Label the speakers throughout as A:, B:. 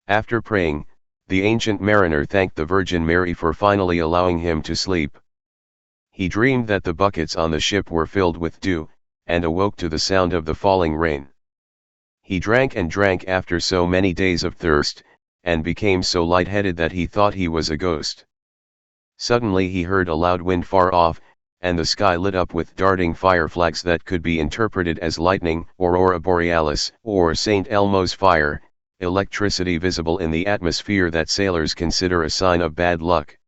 A: After praying, the ancient mariner thanked the Virgin Mary for finally allowing him to sleep. He dreamed that the buckets on the ship were filled with dew, and awoke to the sound of the falling rain. He drank and drank after so many days of thirst, and became so light-headed that he thought he was a ghost. Suddenly he heard a loud wind far off, and the sky lit up with darting fireflags that could be interpreted as lightning, aurora borealis, or St. Elmo's fire, electricity visible in the atmosphere that sailors consider a sign of bad luck.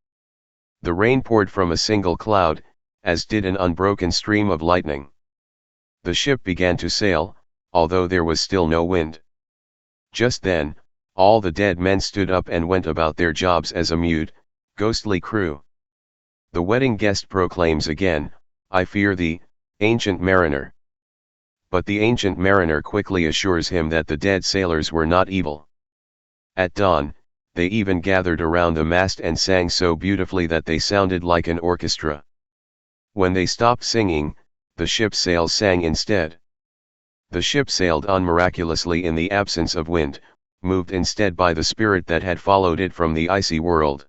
A: The rain poured from a single cloud, as did an unbroken stream of lightning. The ship began to sail, although there was still no wind. Just then, all the dead men stood up and went about their jobs as a mute, ghostly crew. The wedding guest proclaims again, "I fear thee, ancient mariner." But the ancient mariner quickly assures him that the dead sailors were not evil. At dawn, they even gathered around the mast and sang so beautifully that they sounded like an orchestra. When they stopped singing, the ship's sails sang instead. The ship sailed on miraculously in the absence of wind, moved instead by the spirit that had followed it from the icy world.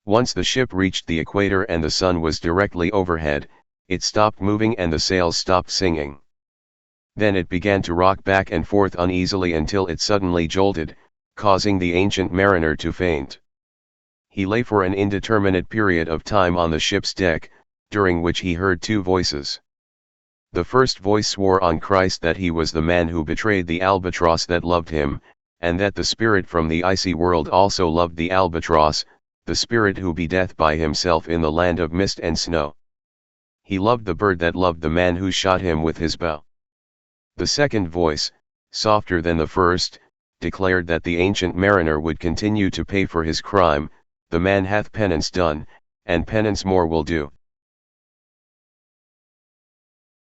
A: Once the ship reached the equator and the sun was directly overhead, it stopped moving and the sails stopped singing. Then it began to rock back and forth uneasily until it suddenly jolted, causing the ancient mariner to faint. He lay for an indeterminate period of time on the ship's deck, during which he heard two voices. The first voice swore on Christ that he was the man who betrayed the albatross that loved him, and that the spirit from the icy world also loved the albatross, the spirit who be death by himself in the land of mist and snow. He loved the bird that loved the man who shot him with his bow. The second voice, softer than the first, declared that the ancient mariner would continue to pay for his crime. "The man hath penance done, and penance more will do."